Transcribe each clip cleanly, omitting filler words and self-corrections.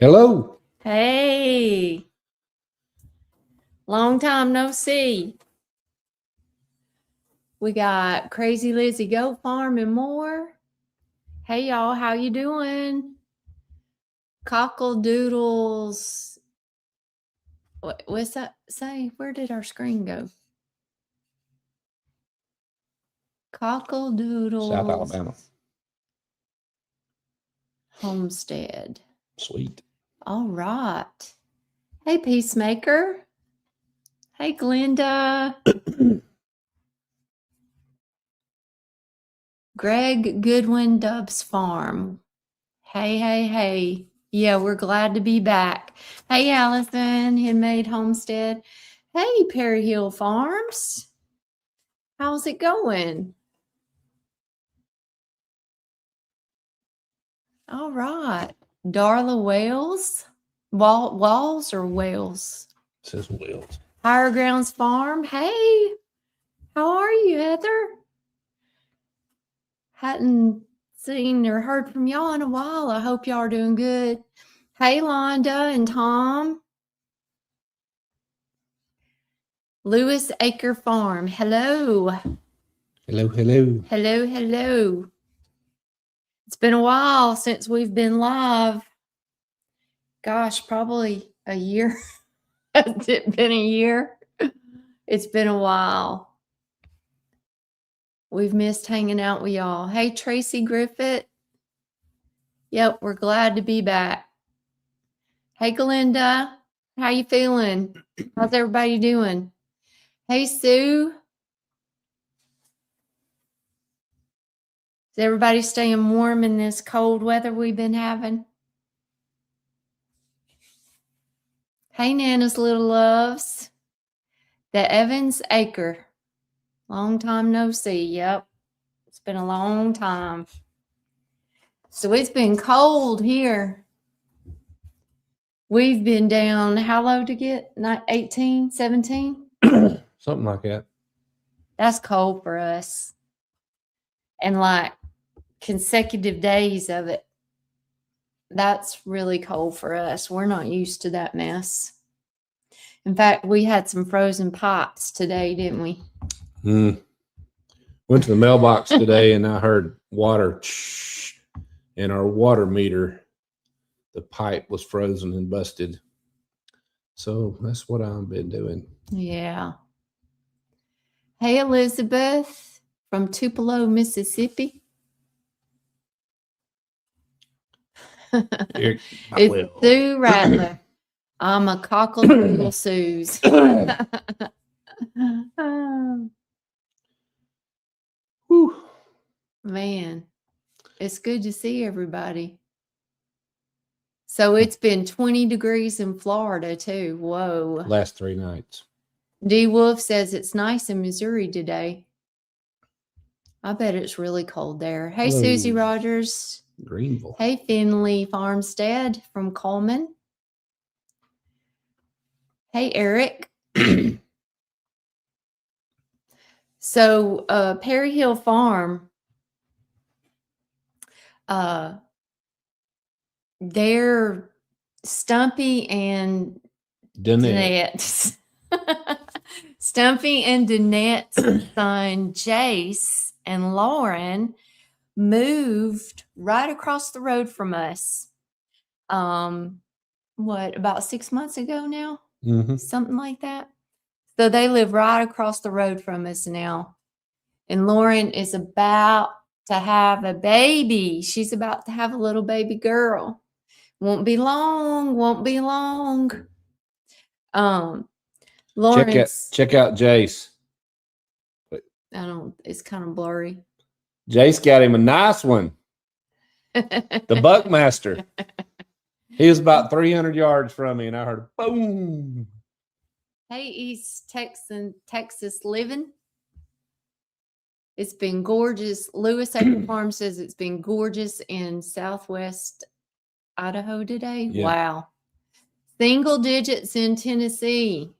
Hello. Hey, long time no see. We got Crazy Lizzie Goat Farm and more. Hey y'all, how you doing? Cockle Doodles. What's that say? Where did our screen go? Cockle Doodles. South Alabama. Homestead. Sweet. All right. Hey, Peacemaker. Hey, Glenda. Greg Goodwin Dubs Farm. Hey. Yeah, we're glad to be back. Hey, Allison, Handmade Homestead. Hey, Perry Hill Farms. How's it going? All right. Darla Wales. Walls or Wales? It says Wales. Higher Grounds Farm. Hey, how are you, Heather? Hadn't seen or heard from y'all in a while. I hope y'all are doing good. Hey, Londa and Tom. Lewis Acre Farm. Hello. Hello. It's been a while since we've been live. Gosh, probably a year. Has it been a year? It's been a while. We've missed hanging out with y'all. Hey, Tracy Griffith. Yep, we're glad to be back. Hey, Glenda. How you feeling? How's everybody doing? Hey, Sue. Is everybody staying warm in this cold weather we've been having? Hey, Nana's little loves. The Evans Acre. Long time no see. Yep. It's been a long time. So it's been cold here. We've been down, how low to get? 18, 17? Something like that. That's cold for us. And like consecutive days of it. That's really cold for us. We're not used to that mess. In fact, we had some frozen pipes today, didn't we? Went to the mailbox today and I heard water and our water meter, the pipe was frozen and busted. So that's what I've been doing. Yeah. Hey, Elizabeth from Tupelo, Mississippi. It's Sue Rattler. I'm a cockle-doodle Suze. Man, it's good to see everybody. So it's been 20 degrees in Florida too. Whoa. Last 3 nights. D Wolf says it's nice in Missouri today. I bet it's really cold there. Hey, Hello. Susie Rogers. Greenville. Hey, Finley Farmstead from Coleman. Hey, Eric. So Perry Hill Farm, they're Stumpy and Danette. Stumpy and Danette's son Jace and Lauren moved right across the road from us. About 6 months ago now? Mm-hmm. Something like that. So they live right across the road from us now. And Lauren is about to have a baby. She's about to have a little baby girl. Won't be long. Lawrence. Check out Jace. It's kind of blurry. Jace got him a nice one. The Buckmaster. He was about 300 yards from me and I heard boom. Hey, East Texas living. It's been gorgeous. Lewis Acre Farm says it's been gorgeous in Southwest Idaho today. Yeah. Wow. Single digits in Tennessee.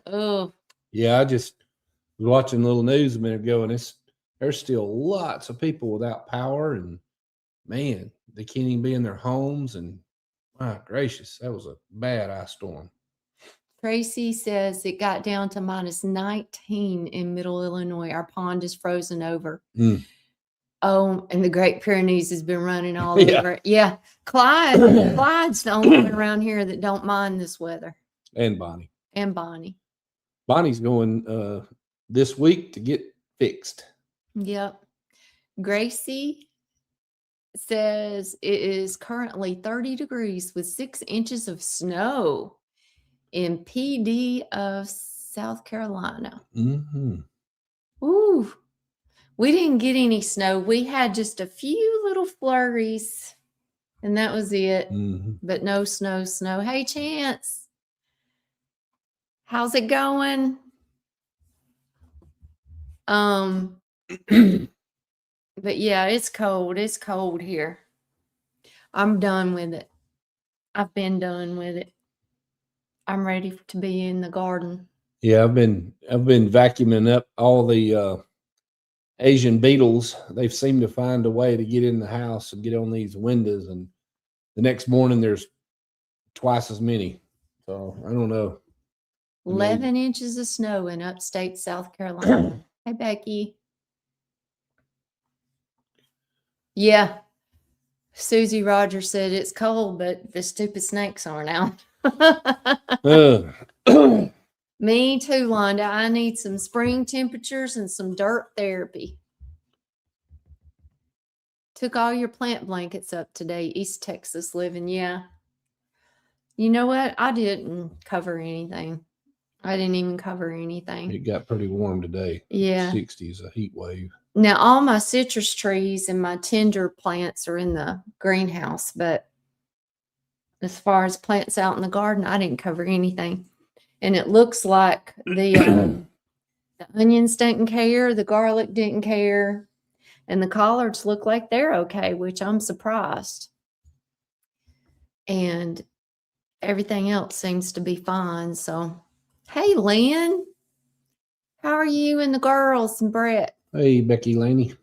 Oh. Yeah, I just was watching a little news a minute ago, and there's still lots of people without power, and man, they can't even be in their homes. And My gracious, that was a bad ice storm. Tracy says it got down to -19 in Middle Illinois. Our pond is frozen over. Mm. Oh, and the Great Pyrenees has been running all Yeah. over it. Yeah. Clyde's the only one around here that don't mind this weather. And Bonnie. And Bonnie. Bonnie's going this week to get fixed. Yep. Gracie says it is currently 30 degrees with 6 inches of snow in PD of South Carolina. Mm-hmm. Ooh, we didn't get any snow. We had just a few little flurries, and that was it. Mm-hmm. But no snow. Hey, Chance, how's it going? But yeah, it's cold. It's cold here. I'm done with it. I've been done with it. I'm ready to be in the garden. Yeah, I've been vacuuming up all the Asian beetles. They've seemed to find a way to get in the house and get on these windows, and the next morning there's twice as many. So I don't know. 11 inches of snow in upstate South Carolina. Hey, Becky. Yeah. Susie Rogers said it's cold, but the stupid snakes aren't out. Me too, Londa. I need some spring temperatures and some dirt therapy. Took all your plant blankets up today, East Texas living. Yeah. You know what? I didn't cover anything. I didn't even cover anything. It got pretty warm today. Yeah. 60s, a heat wave. Now, all my citrus trees and my tender plants are in the greenhouse, but as far as plants out in the garden, I didn't cover anything. And it looks like the onions didn't care, the garlic didn't care, and the collards look like they're okay, which I'm surprised. And everything else seems to be fine. So, hey, Lynn, how are you and the girls and Brett? Hey, Becky Laney.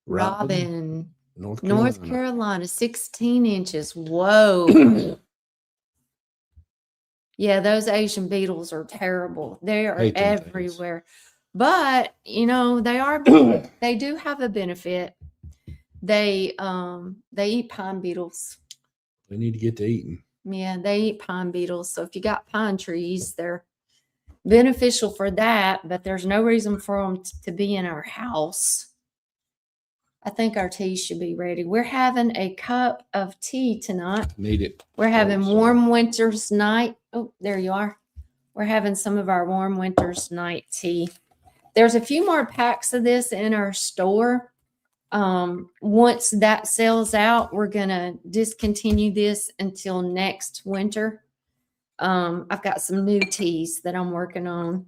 Robin, North Carolina, 16 inches. Whoa. Yeah, those Asian beetles are terrible. They are everywhere. But, you know, they do have a benefit. They eat pine beetles. They need to get to eating. Yeah, they eat pine beetles. So if you got pine trees, they're beneficial for that, but there's no reason for them to be in our house. I think our tea should be ready. We're having a cup of tea tonight. Need it. We're having warm winter's night. Oh, there you are. We're having some of our warm winter's night tea. There's a few more packs of this in our store. Once that sells out, we're going to discontinue this until next winter. I've got some new teas that I'm working on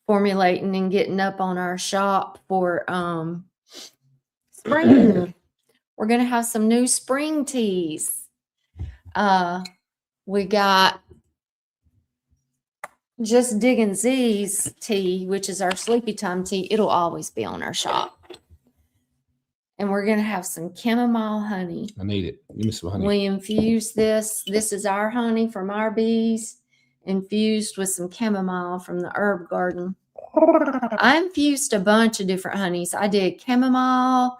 formulating and getting up on our shop for spring. We're going to have some new spring teas. We got Just Digging Z's tea, which is our sleepy time tea. It'll always be on our shop. And we're going to have some chamomile honey. I need it. Give me some honey. We infuse this. This is our honey from our bees, infused with some chamomile from the herb garden. I infused a bunch of different honeys. I did chamomile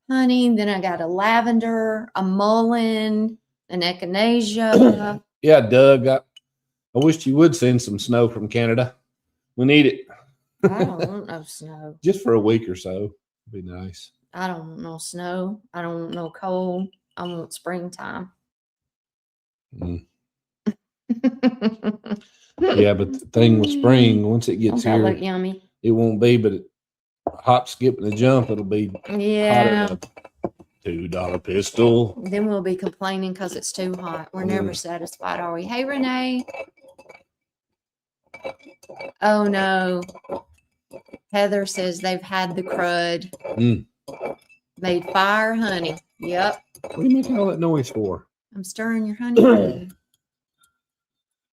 honey, then I got a lavender, a mullein, an echinacea. Yeah, Doug, I wish you would send some snow from Canada. We need it. I don't want no snow. Just for a week or so. It'd be nice. I don't want no snow. I don't want no cold. I want springtime. Mm. Yeah, but the thing with spring, once it gets here, look yummy. It won't be, but a hop, skip, and a jump, it'll be yeah. hotter than a $2 pistol. Then we'll be complaining because it's too hot. We're never satisfied, are we? Hey, Renee. Oh, no. Heather says they've had the crud. Made fire honey. Yep. What are you making all that noise for? I'm stirring your honey.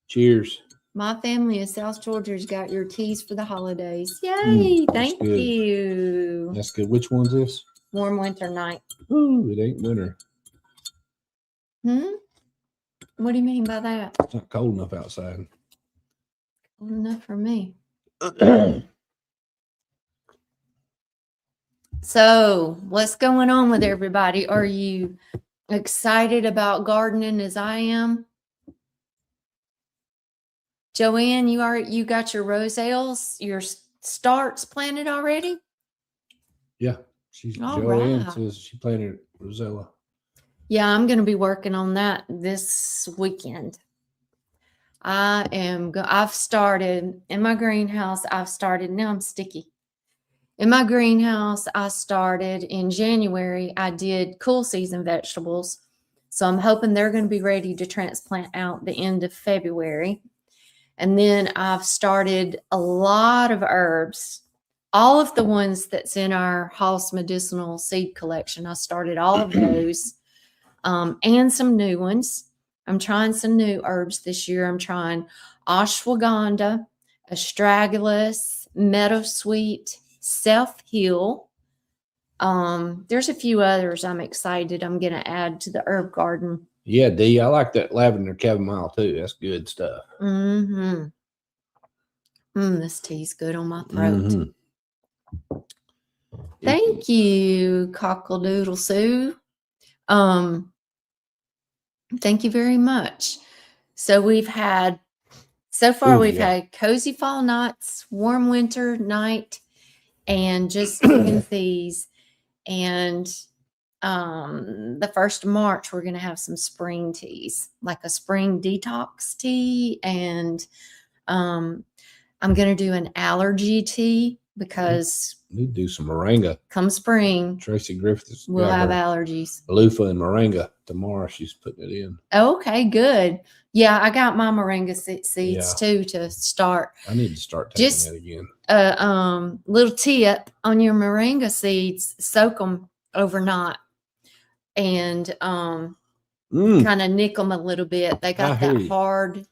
Cheers. My family in South Georgia's got your teas for the holidays. Yay. Thank you. That's good. Which one's this? Warm winter night. Ooh, it ain't winter. Hmm? What do you mean by that? It's not cold enough outside. Cold enough for me. So, what's going on with everybody? Are you excited about gardening as I am? Joanne, you got your rosales, your starts planted already? Yeah, she's All Joanne right. says she planted Rosella. Yeah, I'm going to be working on that this weekend. I've started in my greenhouse. Now I'm sticky. In my greenhouse, I started in January. I did cool season vegetables. So I'm hoping they're going to be ready to transplant out the end of February. And then I've started a lot of herbs, all of the ones that's in our House medicinal seed collection. I started all of those and some new ones. I'm trying some new herbs this year. I'm trying ashwagandha, astragalus, meadowsweet, self-heal. There's a few others I'm excited I'm going to add to the herb garden. Yeah, D, I like that lavender chamomile too. That's good stuff. Mm-hmm. This tea's good on my throat. Mm-hmm. Thank you, Cockle-Doodle Sue. Thank you very much. So we've had cozy fall nights, warm winter night, and just cooking these. And the 1st of March, we're going to have some spring teas, like a spring detox tea. And I'm going to do an allergy tea because we do some moringa. Come spring, Tracy Griffiths we'll have allergies. Loofah and moringa tomorrow. She's putting it in. Okay, good. Yeah, I got my moringa seeds too to start. I need to start taking that again. Little tip on your moringa seeds: soak them overnight and kind of nick them a little bit. They got that hard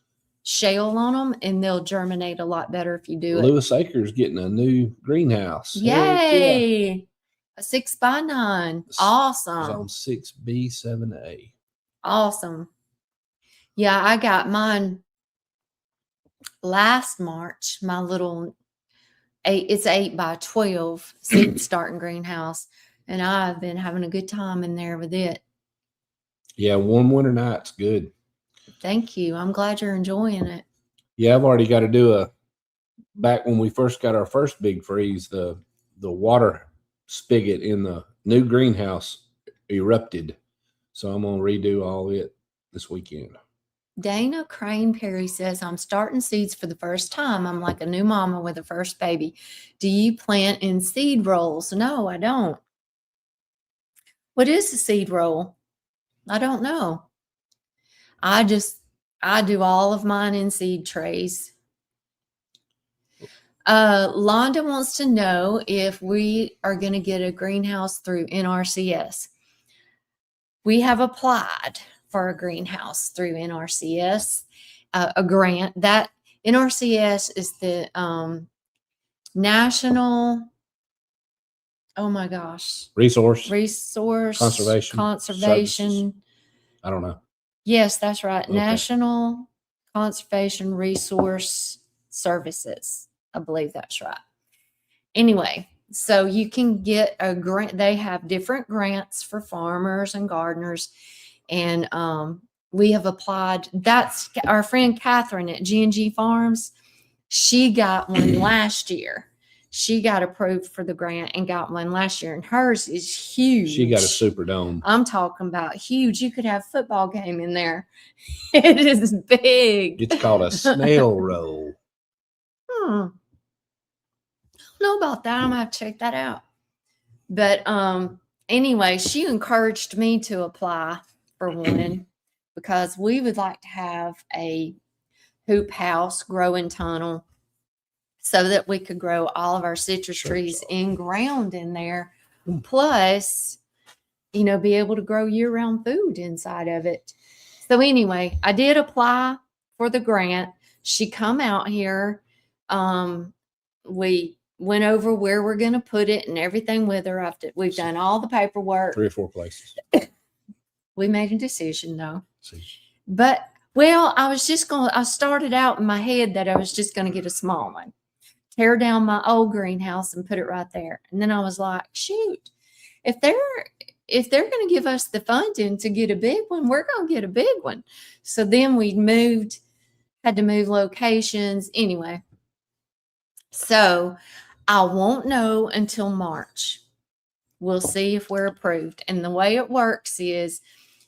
shell on them, and they'll germinate a lot better if you do it. Lewis Acres getting a new greenhouse. Yay! Yeah. A 6x9. Awesome. It's on 6B7A. Awesome. Yeah, I got mine last March. My little it's 8x12 seed starting greenhouse, and I've been having a good time in there with it. Yeah, warm winter nights, good. Thank you. I'm glad you're enjoying it. Yeah, I've already got to do back when we first got our first big freeze, the water spigot in the new greenhouse erupted. So I'm going to redo all it this weekend. Dana Crane Perry says, I'm starting seeds for the first time. I'm like a new mama with a first baby. Do you plant in seed rolls? No, I don't. What is a seed roll? I don't know. I do all of mine in seed trays. Londa wants to know if we are going to get a greenhouse through NRCS. We have applied for a greenhouse through NRCS, a grant. That NRCS is the national, oh my gosh, resource conservation. I don't know. Yes, that's right. Okay. National Conservation Resource Services. I believe that's right. Anyway, so you can get a grant. They have different grants for farmers and gardeners. And we have applied. That's our friend Catherine at G&G Farms. She got one last year. She got approved for the grant and got one last year. And hers is huge. She got a super dome. I'm talking about huge. You could have a football game in there. It is big. It's called a snail roll. I don't know about that. I'm gonna have to check that out. But anyway, she encouraged me to apply for one because we would like to have a hoop house growing tunnel so that we could grow all of our citrus trees in ground in there. Plus, be able to grow year-round food inside of it. So anyway, I did apply for the grant. She come out here. We went over where we're going to put it and everything with her. We've done all the paperwork. 3 or 4 places. We made a decision though. See. But well, I started out in my head that I was just going to get a small one, tear down my old greenhouse and put it right there. And then I was like, shoot, if they're going to give us the funding to get a big one, we're going to get a big one. So then we had to move locations anyway. So I won't know until March. We'll see if we're approved. And the way it works is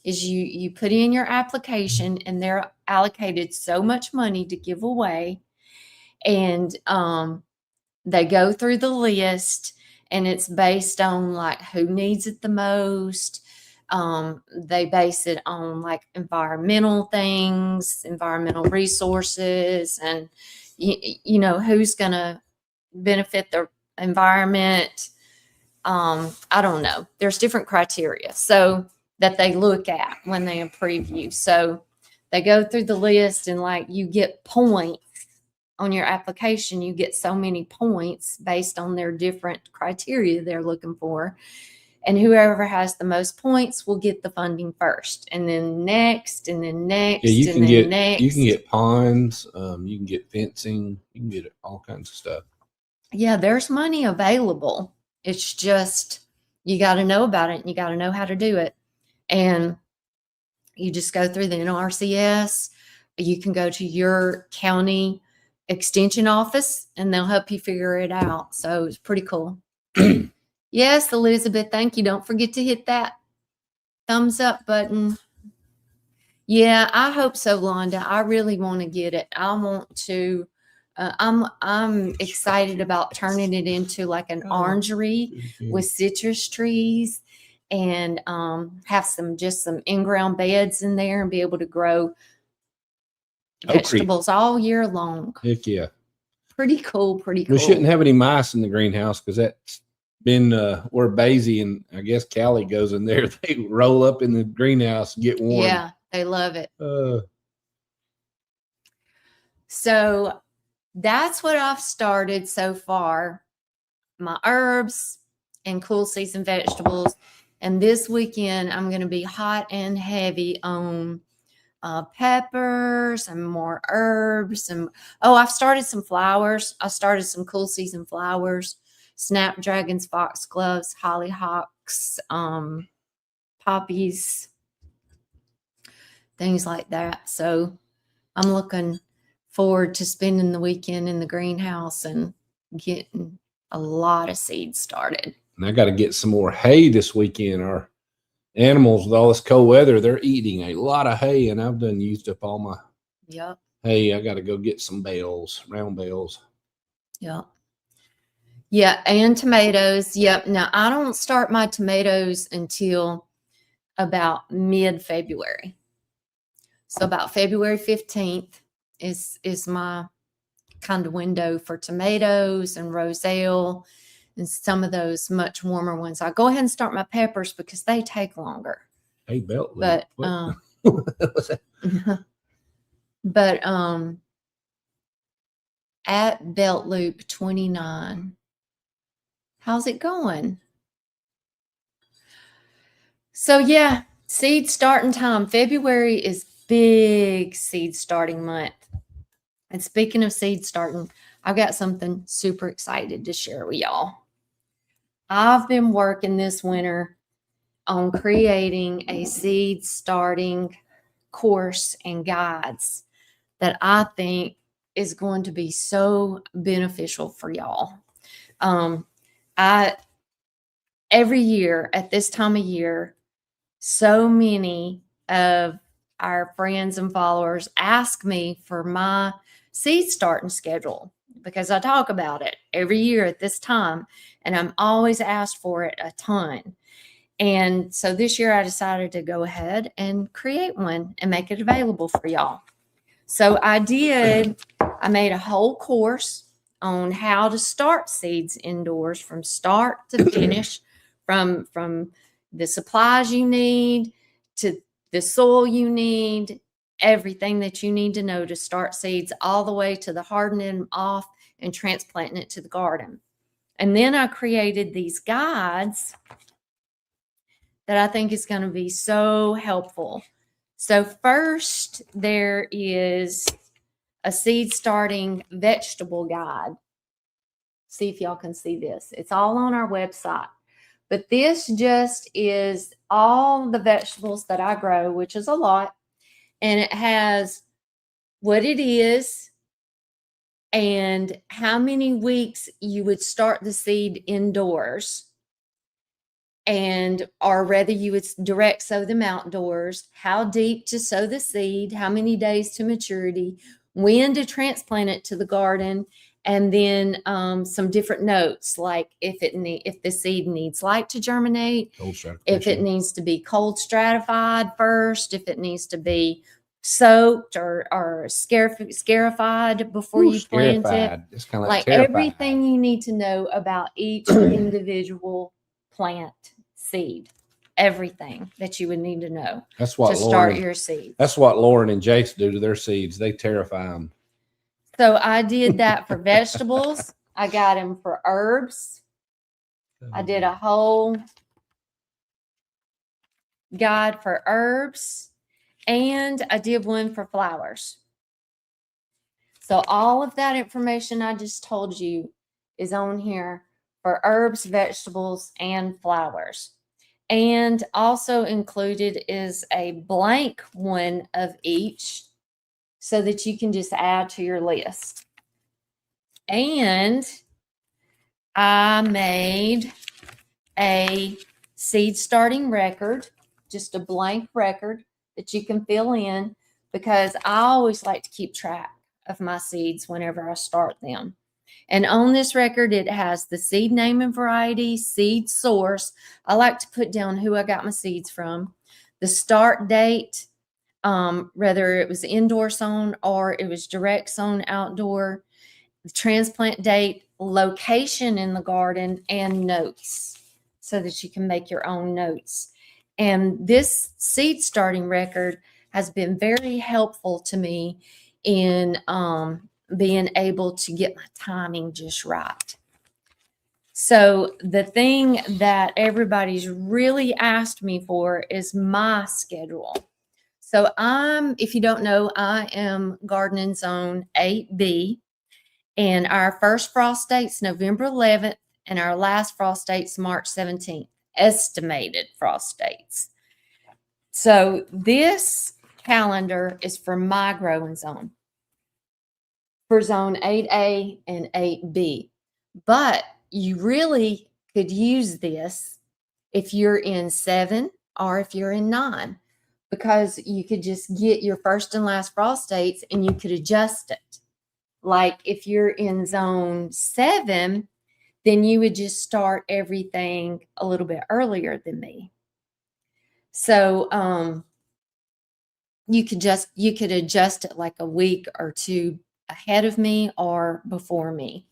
you put in your application and they're allocated so much money to give away. And they go through the list and it's based on like who needs it the most. They base it on like environmental things, environmental resources, and you know, who's going to benefit the environment. I don't know. There's different criteria so that they look at when they approve you. So they go through the list and like you get points on your application. You get so many points based on their different criteria they're looking for. And whoever has the most points will get the funding first, and then next, and then next, Yeah, and then next. You can get ponds, you can get fencing, you can get all kinds of stuff. Yeah, there's money available. It's just you got to know about it and you got to know how to do it. And you just go through the NRCS. You can go to your county extension office and they'll help you figure it out. So it's pretty cool. Yes, Elizabeth, thank you. Don't forget to hit that thumbs up button. Yeah, I hope so, Londa. I really want to get it. I want to. I'm excited about turning it into like an orangery with citrus trees, and have some in-ground beds in there and be able to grow vegetables all year long. Heck yeah. Pretty cool. We shouldn't have any mice in the greenhouse because that's been where Basie and I guess Callie goes in there. They roll up in the greenhouse and get warm. Yeah, they love it. So that's what I've started so far. My herbs and cool season vegetables. And this weekend, I'm going to be hot and heavy on peppers and more herbs. And I've started some flowers. I started some cool season flowers, snapdragons, foxgloves, hollyhocks, poppies, things like that. So I'm looking forward to spending the weekend in the greenhouse and getting a lot of seeds started. And I got to get some more hay this weekend. Our animals, with all this cold weather, they're eating a lot of hay, and I've done used up all my hay. I got to go get some bales, round bales. Yep. Yeah, and tomatoes. Yep. Now, I don't start my tomatoes until about mid-February. So about February 15th is my kind of window for tomatoes and roselle and some of those much warmer ones. I go ahead and start my peppers because they take longer. Hey, belt loop. But but at Belt Loop 29. How's it going? So yeah, seed starting time. February is big seed starting month. And speaking of seed starting, I've got something super excited to share with y'all. I've been working this winter on creating a seed starting course and guides that I think is going to be so beneficial for y'all. Every year at this time of year, so many of our friends and followers ask me for my seed starting schedule because I talk about it every year at this time, and I'm always asked for it a ton. And so this year I decided to go ahead and create one and make it available for y'all. So I made a whole course on how to start seeds indoors from start to finish, from the supplies you need to the soil you need, everything that you need to know to start seeds, all the way to the hardening them off and transplanting it to the garden. And then I created these guides that I think is going to be so helpful. So first, there is a seed starting vegetable guide. See if y'all can see this. It's all on our website. But this just is all the vegetables that I grow, which is a lot. And it has what it is and how many weeks you would start the seed indoors, and or whether you would direct sow them outdoors, how deep to sow the seed, how many days to maturity, when to transplant it to the garden, and then some different notes like if the seed needs light to germinate, if it needs to be cold stratified first, if it needs to be soaked or scarified before you plant it. It's kind of like everything you need to know about each individual plant seed, everything that you would need to know That's what to start your seeds. That's what Lauren and Jace do to their seeds. They terrify them. So I did that for vegetables. I got them for herbs. I did a whole guide for herbs, and I did one for flowers. So all of that information I just told you is on here for herbs, vegetables, and flowers. And also included is a blank one of each so that you can just add to your list. And I made a seed starting record, just a blank record that you can fill in, because I always like to keep track of my seeds whenever I start them. And on this record, it has the seed name and variety, seed source. I like to put down who I got my seeds from, the start date, whether it was indoor sown or it was direct sown outdoor, the transplant date, location in the garden, and notes so that you can make your own notes. And this seed starting record has been very helpful to me in being able to get my timing just right. So the thing that everybody's really asked me for is my schedule. So if you don't know, I am gardening zone 8B, and our first frost date's November 11th, and our last frost date's March 17th, estimated frost dates. So this calendar is for my growing zone, for zone 8A and 8B. But you really could use this if you're in 7 or if you're in 9, because you could just get your first and last frost dates and you could adjust it. Like if you're in zone 7, then you would just start everything a little bit earlier than me. So you could adjust it like a week or two ahead of me or before me.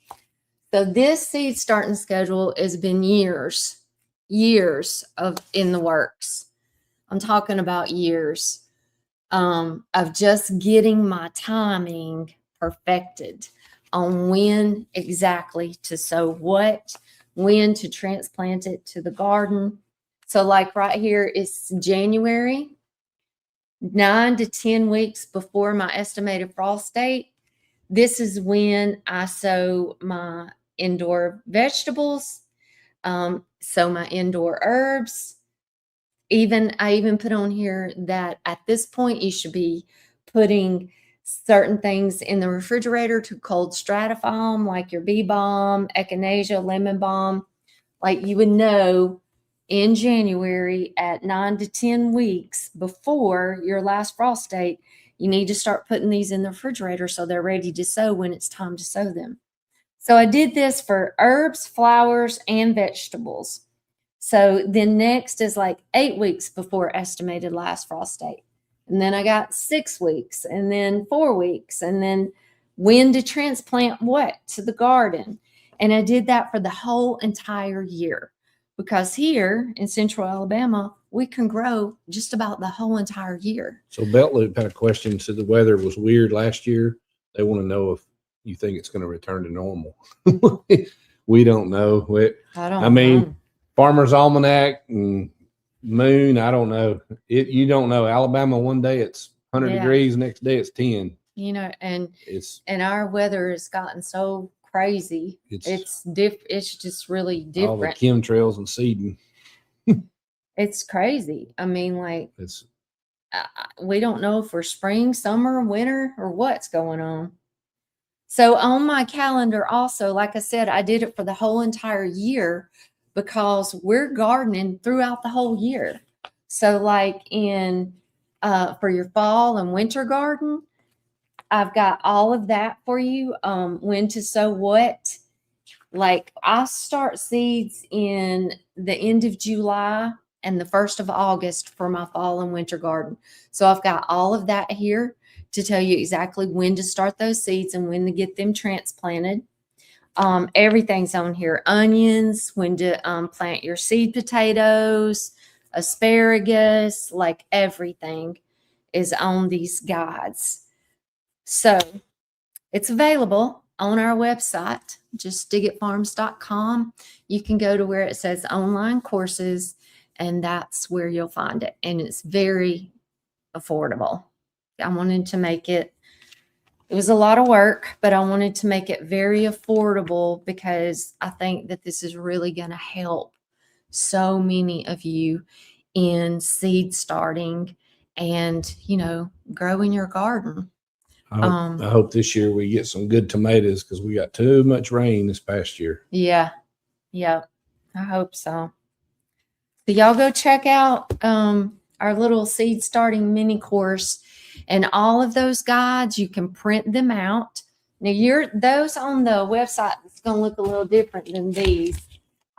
So this seed starting schedule has been years of in the works. I'm talking about years of just getting my timing perfected on when exactly to sow what, when to transplant it to the garden. So like right here is January, 9 to 10 weeks before my estimated frost date. This is when I sow my indoor vegetables, sow my indoor herbs. I even put on here that at this point you should be putting certain things in the refrigerator to cold stratify them, like your bee balm, echinacea, lemon balm. Like you would know in January at 9 to 10 weeks before your last frost date, you need to start putting these in the refrigerator so they're ready to sow when it's time to sow them. So I did this for herbs, flowers, and vegetables. So then next is like 8 weeks before estimated last frost date. And then I got 6 weeks, and then 4 weeks, and then when to transplant what to the garden. And I did that for the whole entire year, because here in Central Alabama, we can grow just about the whole entire year. So Belt Loop had a question. Said the weather was weird last year. They want to know if you think it's going to return to normal. We don't know. I mean, Farmer's Almanac and moon. I don't know. You don't know. Alabama, one day it's 100 Yeah. degrees, next day it's 10. You know, It's our weather has gotten so crazy. It's just really all the different. chemtrails and seeding. It's crazy. I mean, like, It's we don't know if we're spring, summer, winter, or what's going on. So on my calendar also, like I said, I did it for the whole entire year because we're gardening throughout the whole year. So like for your fall and winter garden, I've got all of that for you. When to sow what. Like I start seeds in the end of July and the 1st of August for my fall and winter garden. So I've got all of that here to tell you exactly when to start those seeds and when to get them transplanted. Everything's on here. Onions, when to plant your seed potatoes, asparagus, like everything is on these guides. So it's available on our website, just digitfarms.com. You can go to where it says online courses, and that's where you'll find it. And it's very affordable. I wanted to make it was a lot of work, but I wanted to make it very affordable because I think that this is really going to help so many of you in seed starting and, growing your garden. I hope this year we get some good tomatoes because we got too much rain this past year. Yeah. I hope so. So y'all go check out our little seed starting mini course, and all of those guides, you can print them out. Now those on the website, it's going to look a little different than these.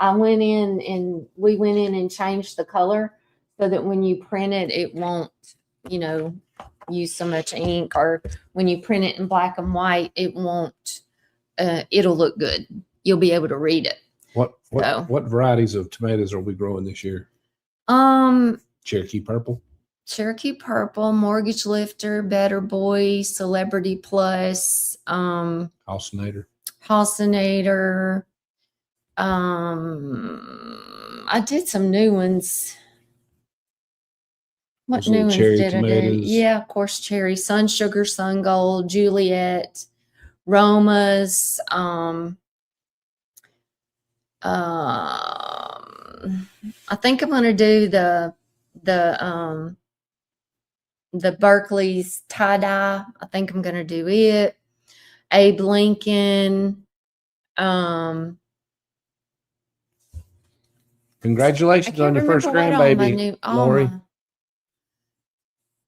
We went in and changed the color so that when you print it, it won't, use so much ink, or when you print it in black and white, it won't, it'll look good. You'll be able to read it. What varieties of tomatoes are we growing this year? Cherokee Purple, Mortgage Lifter, Better Boy, Celebrity Plus, Halcinator. I did some new ones. What new ones did tomatoes. I do? Yeah, of course, cherry, Sun Sugar, Sun Gold, Juliet, Romas, I think I'm going to do the Berkeley's tie-dye. I think I'm going to do it. Abe Lincoln. Congratulations on your first grandbaby, Lori.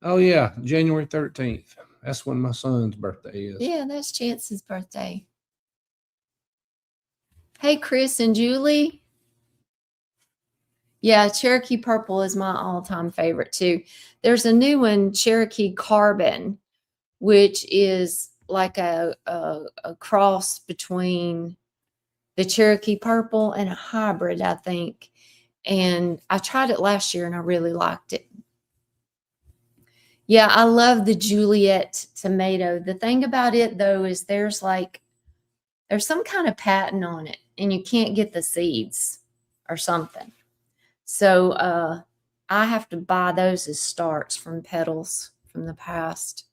Oh yeah, January 13th. That's when my son's birthday is. Yeah, that's Chance's birthday. Hey, Chris and Julie. Yeah, Cherokee Purple is my all-time favorite too. There's a new one, Cherokee Carbon, which is like a cross between the Cherokee Purple and a hybrid, I think. And I tried it last year and I really liked it. Yeah, I love the Juliet tomato. The thing about it though is there's some kind of patent on it and you can't get the seeds or something. So I have to buy those as starts from petals from the past.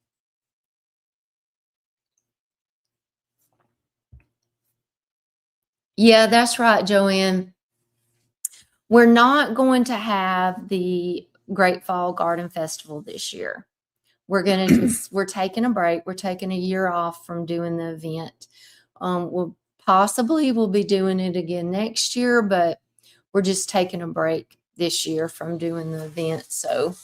Yeah, that's right, Joanne. We're not going to have the Great Fall Garden Festival this year. We're taking a break. We're taking a year off from doing the event. We'll be doing it again next year, but we're just taking a break this year from doing the event. So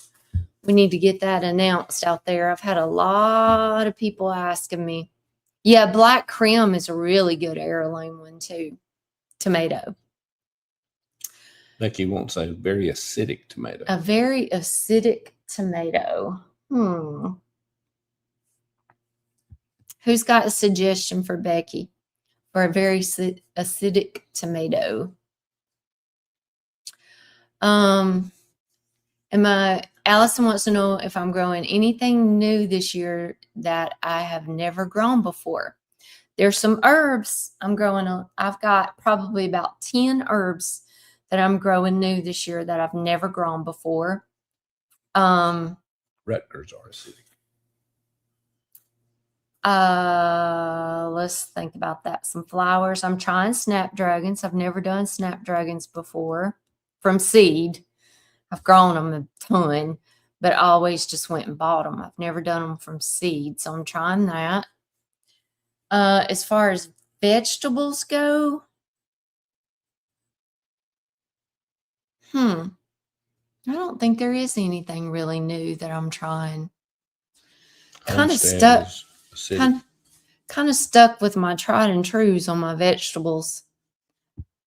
we need to get that announced out there. I've had a lot of people asking me. Yeah, Black Creme is a really good heirloom one too. Tomato. Becky won't say very acidic tomato. A very acidic tomato. Who's got a suggestion for Becky for a very acidic tomato? Allison wants to know if I'm growing anything new this year that I have never grown before. There's some herbs I'm growing. I've got probably about 10 herbs that I'm growing new this year that I've never grown before. Rutgers are a city. Let's think about that. Some flowers. I'm trying snapdragons. I've never done snapdragons before from seed. I've grown them a ton, but I always just went and bought them. I've never done them from seed, so I'm trying that. As far as vegetables go, I don't think there is anything really new that I'm trying. Kind of stuck. Kind of stuck with my tried and trues on my vegetables,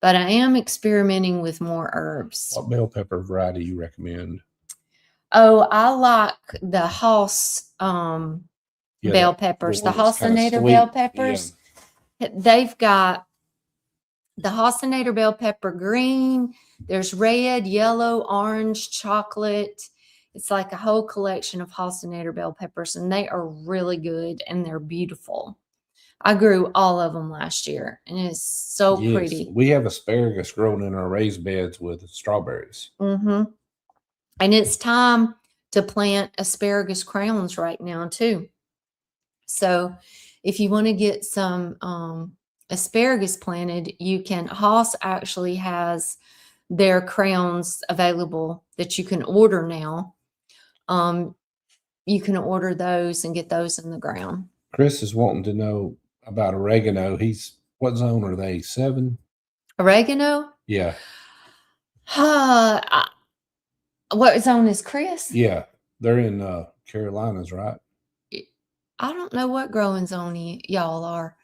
but I am experimenting with more herbs. What bell pepper variety you recommend? Oh, I like the Hass bell peppers, the Hassinator bell peppers. Yeah. They've got the Hassinator bell pepper green. There's red, yellow, orange, chocolate. It's like a whole collection of Hassinator bell peppers, and they are really good and they're beautiful. I grew all of them last year, and it's so pretty. We have asparagus growing in our raised beds with strawberries. And it's time to plant asparagus crowns right now, too. So if you want to get some asparagus planted, you can. Hass actually has their crowns available that you can order now. You can order those and get those in the ground. Chris is wanting to know about oregano. What zone are they? 7? Oregano? Yeah. What zone is Chris? Yeah, they're in Carolinas, right? I don't know what growing zone y'all are.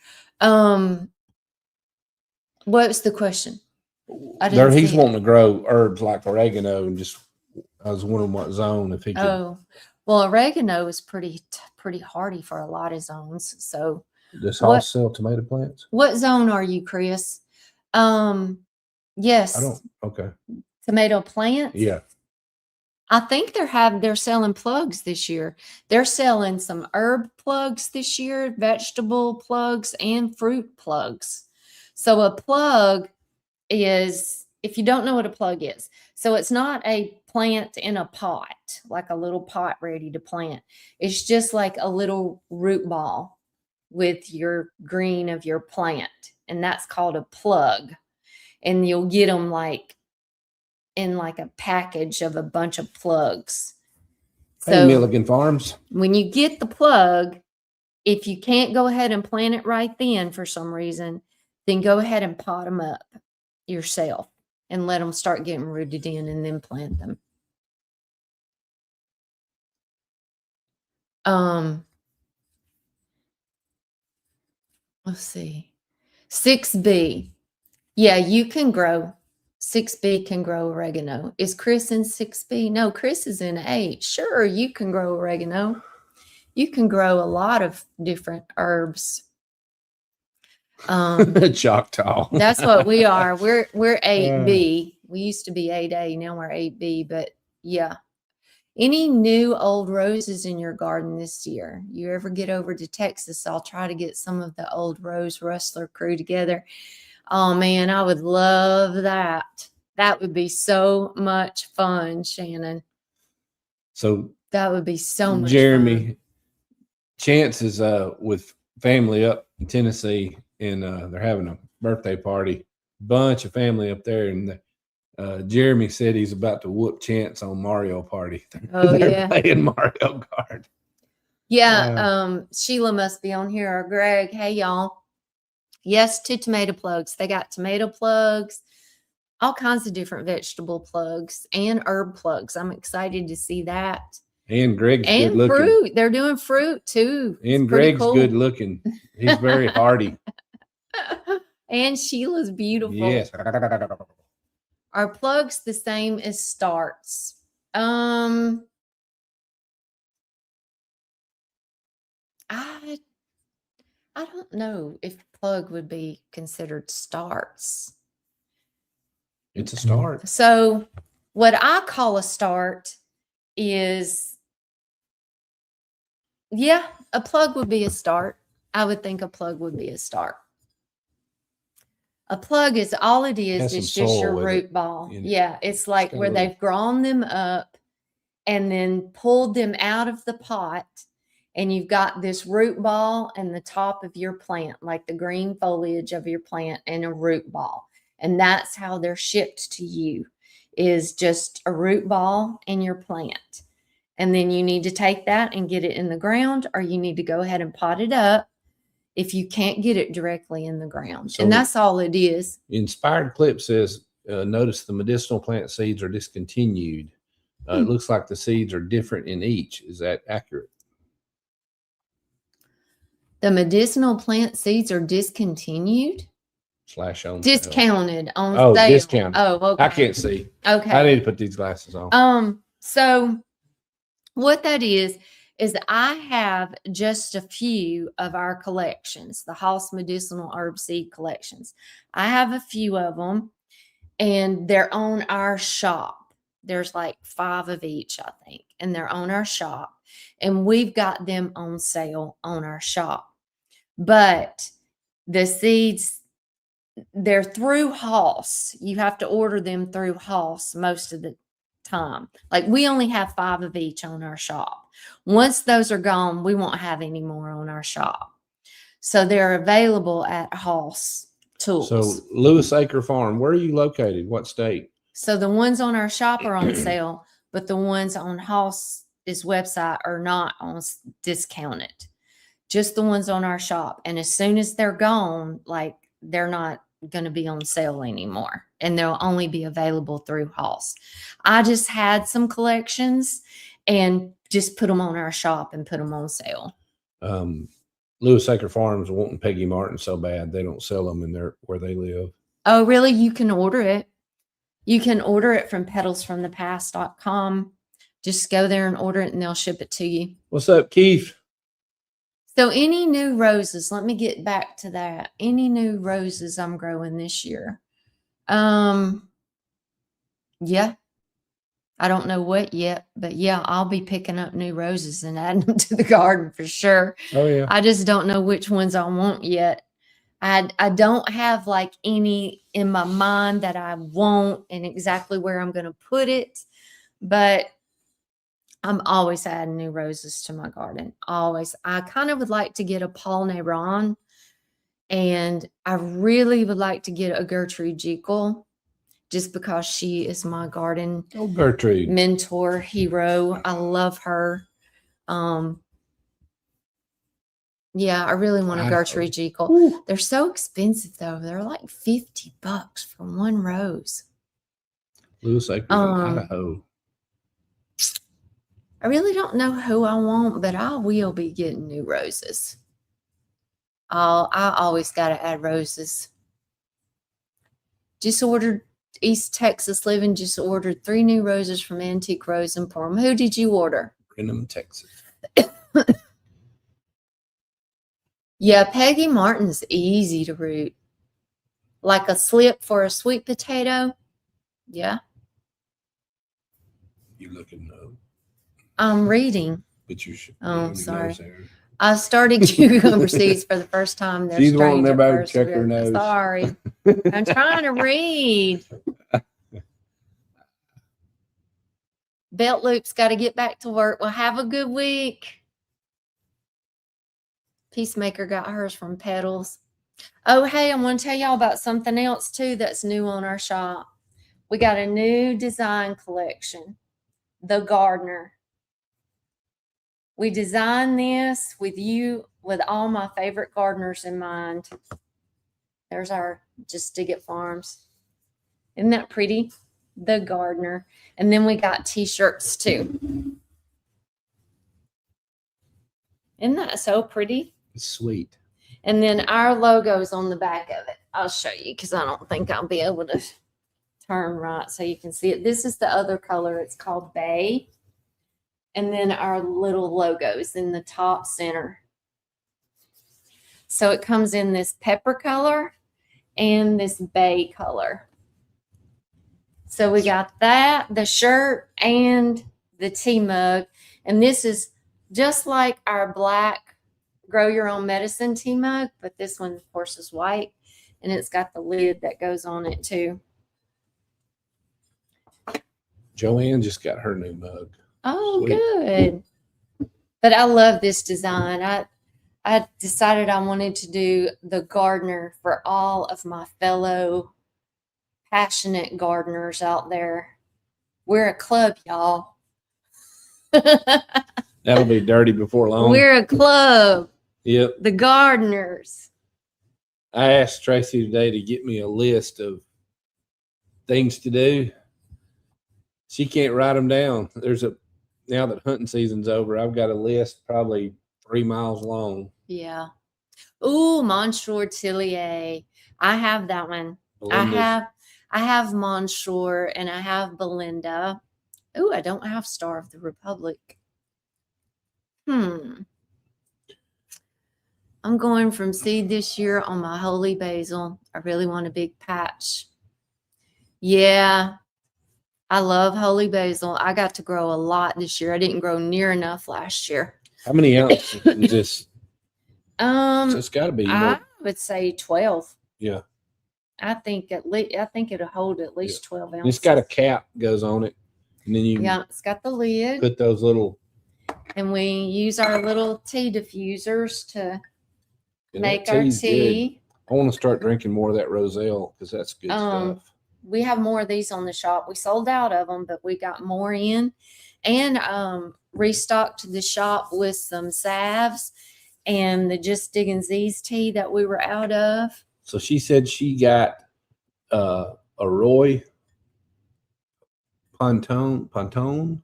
What's the question? He's wanting to grow herbs like oregano, and I was wondering what zone if he could. Oh, well, oregano is pretty hardy for a lot of zones. So does Hass sell tomato plants? What zone are you, Chris? Yes. I don't. Okay. Tomato plants? Yeah. I think they're selling plugs this year. They're selling some herb plugs this year, vegetable plugs, and fruit plugs. So a plug is, if you don't know what a plug is, so it's not a plant in a pot, like a little pot ready to plant. It's just like a little root ball with your green of your plant, and that's called a plug. And you'll get them like in like a package of a bunch of plugs. Hey, Milligan Farms. When you get the plug, if you can't go ahead and plant it right then for some reason, then go ahead and pot them up yourself and let them start getting rooted in and then plant them. Let's see. 6B. Yeah, you can grow. 6B can grow oregano. Is Chris in 6B? No, Chris is in 8. Sure, you can grow oregano. You can grow a lot of different herbs. Choctaw. That's what we are. We're 8B. We used to be 8A. Now we're 8B. But yeah. Any new old roses in your garden this year? You ever get over to Texas, I'll try to get some of the old Rose Rustler crew together. Oh man, I would love that. That would be so much fun, Shannon. So that would be so much Jeremy, fun. Chance is with family up in Tennessee, and they're having a birthday party. Bunch of family up there, and Jeremy said he's about to whoop Chance on Mario Party. Oh, they're playing Mario Kart. Yeah, Sheila must be on here, or Greg. Hey, y'all. Yes, to tomato plugs. They got tomato plugs, all kinds of different vegetable plugs, and herb plugs. I'm excited to see that. And Greg's and good fruit. looking. They're doing fruit too. And Greg's cool. Good looking. He's very hardy. And Sheila's beautiful. Yes. Are plugs the same as starts? I don't know if plug would be considered starts. It's a start. So what I call a start is, yeah, a plug would be a start. I would think a plug would be a start. A plug is all it is. Has some It's just your soil with it root ball. in it. Yeah, it's like got a where little- they've grown them up and then pulled them out of the pot, and you've got this root ball and the top of your plant, like the green foliage of your plant and a root ball. And that's how they're shipped to you, is just a root ball and your plant. And then you need to take that and get it in the ground, or you need to go ahead and pot it up if you can't get it directly in the ground. So and that's all it is. Inspired Clip says, notice the medicinal plant seeds are discontinued. It looks like the seeds are different in each. Is that accurate? The medicinal plant seeds are discontinued? / on Discounted on Oh, sale. discounted. Oh, okay. I can't see. Okay. I need to put these glasses on. So what that is I have just a few of our collections, the Haas Medicinal Herb Seed collections. I have a few of them, and they're on our shop. There's like 5 of each, I think, and they're on our shop, and we've got them on sale on our shop. But the seeds, they're through Haas. You have to order them through Haas most of the time. Like, we only have 5 of each on our shop. Once those are gone, we won't have any more on our shop. So they're available at Haas Tools. So Lewis Acre Farm, where are you located? What state? So the ones on our shop are on sale, but the ones on Haas's website are not on discounted. Just the ones on our shop. And as soon as they're gone, like, they're not going to be on sale anymore, and they'll only be available through Haas. I just had some collections and just put them on our shop and put them on sale. Lewis Acre Farms wanting Peggy Martin so bad they don't sell them in there where they live. Oh, really? You can order it. You can order it from pedalsfromthepast.com. Just go there and order it, and they'll ship it to you. What's up, Keith? So any new roses, let me get back to that. Any new roses I'm growing this year? Yeah. I don't know what yet, but yeah, I'll be picking up new roses and adding them to the garden for sure. Oh, yeah. I just don't know which ones I want yet. I don't have like any in my mind that I want and exactly where I'm going to put it, but I'm always adding new roses to my garden. Always. I kind of would like to get a Paul Neyron, and I really would like to get a Gertrude Jekyll, just because she is my garden Gertrude mentor, hero. I love her. Yeah, I really want a Gertrude Jekyll. Ooh. They're so expensive though. They're like $50 for one rose. Lewis Acre, Idaho. I really don't know who I want, but I will be getting new roses. I always got to add roses. Just ordered East Texas Living. Just ordered 3 new roses from Antique Rose Emporium. Who did you order? Brenham, Texas. Yeah, Peggy Martin's easy to root. Like a slip for a sweet potato. Yeah. You looking up? I'm reading. But you should. Oh, sorry. I started cucumber seeds for the first time. She's wanting everybody to check her nose. Sorry. I'm trying to read. Belt Loop's got to get back to work. Well, have a good week. Peacemaker got hers from Pedals. Oh, hey, I want to tell y'all about something else too that's new on our shop. We got a new design collection, the Gardener. We designed this with all my favorite gardeners in mind. There's our Just Dig It Farms. Isn't that pretty? The Gardener. And then we got t-shirts too. Isn't that so pretty? It's sweet. And then our logo's on the back of it. I'll show you because I don't think I'll be able to turn right so you can see it. This is the other color. It's called Bay. And then our little logos in the top center. So it comes in this pepper color and this bay color. So we got that, the shirt, and the tea mug. And this is just like our black Grow Your Own Medicine tea mug, but this one, of course, is white. And it's got the lid that goes on it too. Joanne just got her new mug. Oh, Sweet. good. But I love this design. I decided I wanted to do the gardener for all of my fellow passionate gardeners out there. We're a club, y'all. That'll be dirty before long. We're a club. Yep. The gardeners. I asked Tracy today to get me a list of things to do. She can't write them down. Now that hunting season's over, I've got a list probably 3 miles long. Yeah. Ooh, Monsieur Tillier. I have that one. Belinda's. I have Monsieur and I have Belinda. Ooh, I don't have Star of the Republic. I'm going from seed this year on my holy basil. I really want a big patch. Yeah. I love holy basil. I got to grow a lot this year. I didn't grow near enough last year. How many ounces is this? It's got to be more. I would say 12. Yeah. I think it'll hold at least 12 ounces. It's got a cap goes on it, and then you it's got the lid. put those little. And we use our little tea diffusers to make that our tea's tea. Good. I want to start drinking more of that Roselle because that's good stuff. We have more of these on the shop. We sold out of them, but we got more in, and restocked the shop with some salves and the Just Diggin' Z's tea that we were out of. So she said she got a Roy Pontone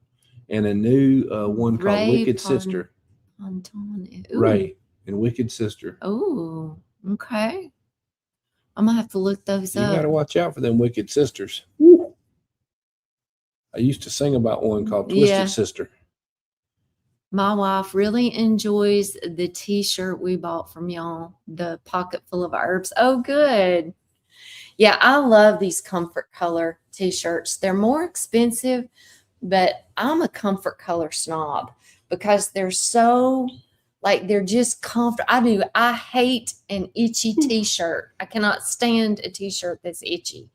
and a new one called Ray Wicked Sister. Pontone. Ray and Wicked Sister. Oh, okay. I'm gonna have to look those up. You gotta watch out for them Wicked Sisters. I used to sing about one called Twisted Sister. My wife really enjoys the t-shirt we bought from y'all, the pocket full of herbs. Oh, good. Yeah, I love these comfort color t-shirts. They're more expensive, but I'm a comfort color snob because they're so, like, they're just comfortable. I hate an itchy t-shirt. I cannot stand a t-shirt that's itchy.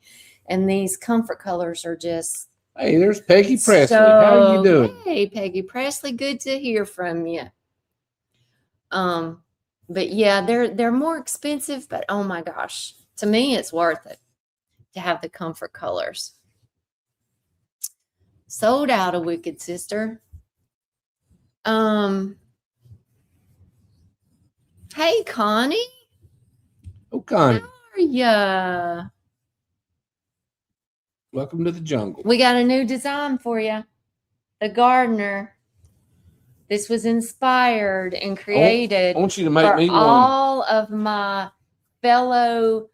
And these comfort colors are just. Hey, there's Peggy Presley. How are you doing? Hey, Peggy Presley. Good to hear from you. But yeah, they're more expensive, but oh my gosh, to me, it's worth it to have the comfort colors. Sold out a Wicked Sister. Hey, Connie. Oh, Connie. How are ya? Welcome to the jungle. We got a new design for you. The gardener. This was inspired and created I want you to make me one. All of my fellow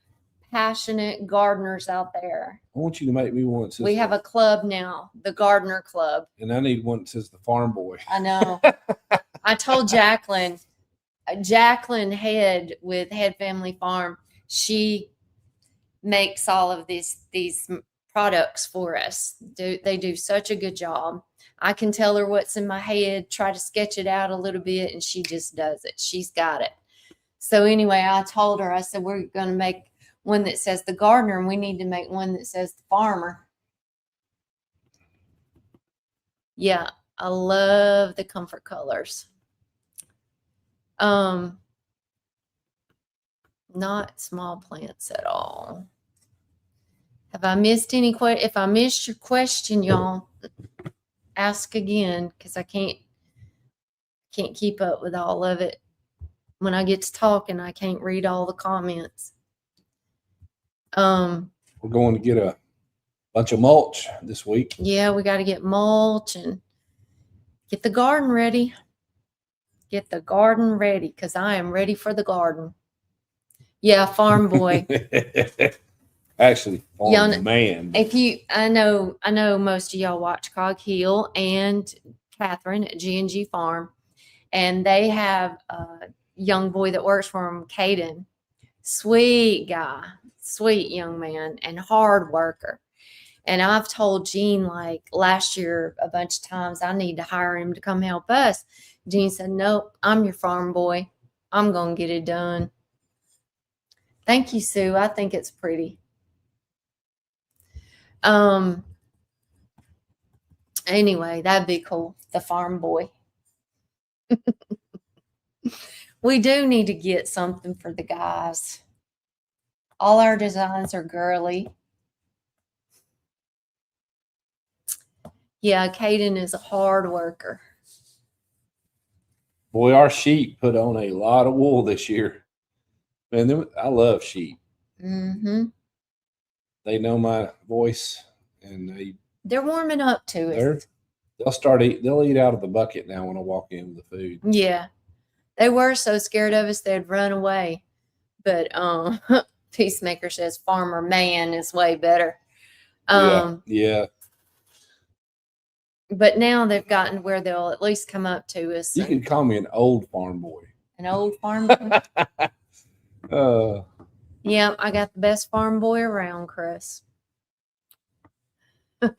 passionate gardeners out there. I want you to make me one. We have a club now, the Gardener Club. And I need one that says the Farm Boy. I know. I told Jacqueline Head with Head Family Farm, she makes all of these products for us. They do such a good job. I can tell her what's in my head, try to sketch it out a little bit, and she just does it. She's got it. So anyway, I told her, I said, we're going to make one that says the gardener, and we need to make one that says the farmer. Yeah, I love the comfort colors. Not small plants at all. Have I missed any if I missed your question, y'all, ask again, because I can't keep up with all of it. When I get to talking, I can't read all the comments. We're going to get a bunch of mulch this week. Yeah, we got to get mulch and get the garden ready. Get the garden ready, because I am ready for the garden. Yeah, Farm Boy. Actually, Farm Man. I know most of y'all watch Cog Hill and Catherine at G&G Farm, and they have a young boy that works for them, Caden. Sweet guy, sweet young man, and hard worker. And I've told Gene, like, last year a bunch of times, I need to hire him to come help us. Gene said, nope, I'm your farm boy. I'm going to get it done. Thank you, Sue. I think it's pretty. Anyway, that'd be cool. The farm boy. We do need to get something for the guys. All our designs are girly. Yeah, Caden is a hard worker. Boy, our sheep put on a lot of wool this year. Man, I love sheep. Mm-hmm. They know my voice, and they're warming up to it. They'll eat out of the bucket now when I walk in with the food. Yeah, they were so scared of us they'd run away, but Peacemaker says Farmer Man is way better. Yeah. But now they've gotten where they'll at least come up to us. You can call me an old farm boy. An old farm boy. Yeah, I got the best farm boy around, Chris. But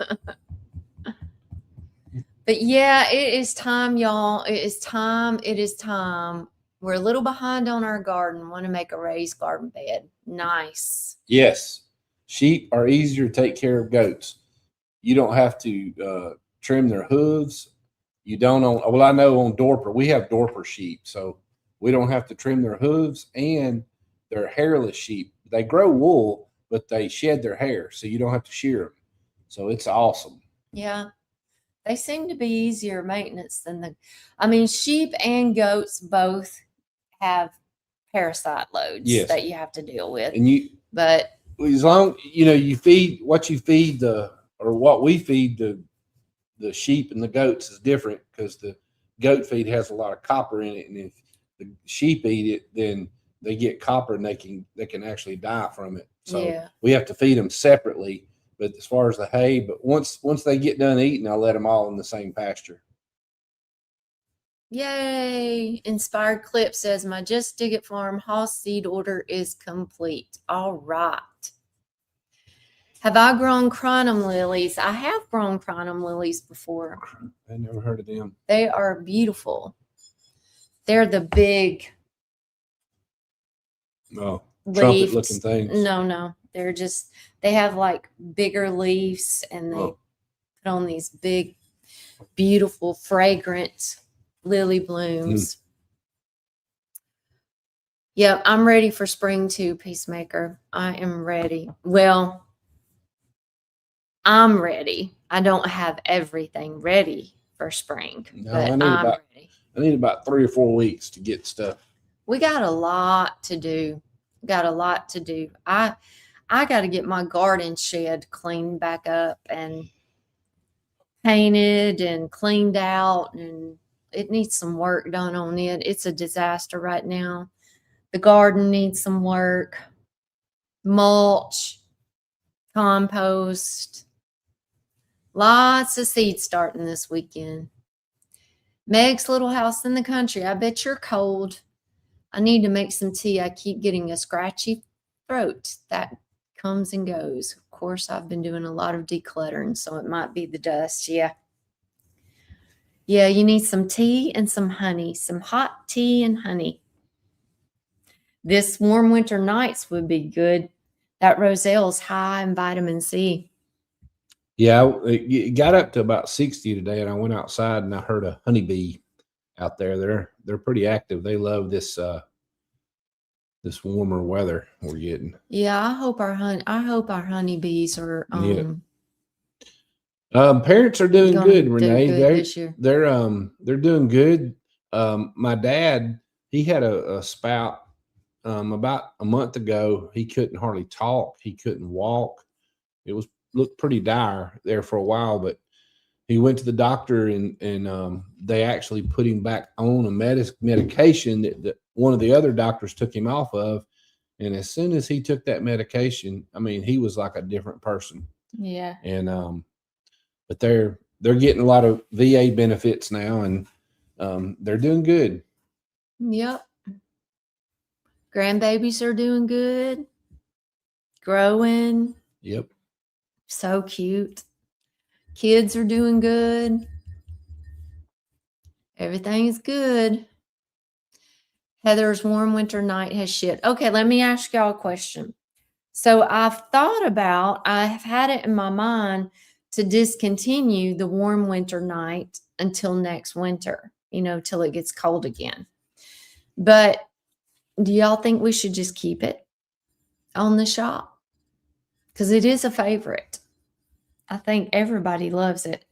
yeah, it is time, y'all. It is time. It is time. We're a little behind on our garden. Want to make a raised garden bed. Nice. Yes. Sheep are easier to take care of goats. You don't have to trim their hooves. You don't well, I know on Dorper, we have Dorper sheep, so we don't have to trim their hooves, and they're hairless sheep. They grow wool, but they shed their hair, so you don't have to shear them. So it's awesome. Yeah. They seem to be easier maintenance than sheep and goats both have parasite loads that you have to deal with. But as long you feed what we feed the sheep and the goats is different, because the goat feed has a lot of copper in it, and if the sheep eat it, then they get copper and they can actually die from it. So we have to feed them separately. But as far as the hay, but once they get done eating, I'll let them all in the same pasture. Yay! Inspired Clip says my Just Dig It Farm Hoss seed order is complete. All right. Have I grown crinum lilies? I have grown crinum lilies before. I never heard of them. They are beautiful. They're the big trumpet looking things. No. They have like bigger leaves, and they put on these big, beautiful, fragrant lily blooms. Yep, I'm ready for spring too, Peacemaker. I am ready. Well, I'm ready. I don't have everything ready for spring, but I'm ready. I need about 3 or 4 weeks to get stuff. We got a lot to do. I got to get my garden shed cleaned back up and painted and cleaned out, and it needs some work done on it. It's a disaster right now. The garden needs some work. Mulch, compost, lots of seeds starting this weekend. Meg's little house in the country. I bet you're cold. I need to make some tea. I keep getting a scratchy throat that comes and goes. Of course, I've been doing a lot of decluttering, so it might be the dust. Yeah, you need some tea and some honey, some hot tea and honey. This warm winter nights would be good. That roselle's high in vitamin C. Yeah, it got up to about 60 today, and I went outside and I heard a honeybee out there. They're pretty active. They love this warmer weather we're getting. Yeah, I hope our honeybees are parents are doing good, Renee. This year. They're doing good. My dad, he had a spout about a month ago. He couldn't hardly talk. He couldn't walk. It looked pretty dire there for a while, but he went to the doctor, and they actually put him back on a medication that one of the other doctors took him off of. And as soon as he took that medication, he was like a different person. Yeah. And but they're getting a lot of VA benefits now, and they're doing good. Yep. Grandbabies are doing good. Growing. Yep. So cute. Kids are doing good. Everything is good. Heather's warm winter night has shit. Okay, let me ask y'all a question. So I've had it in my mind to discontinue the warm winter night until next winter, till it gets cold again. But do y'all think we should just keep it on the shop? Because it is a favorite. I think everybody loves it.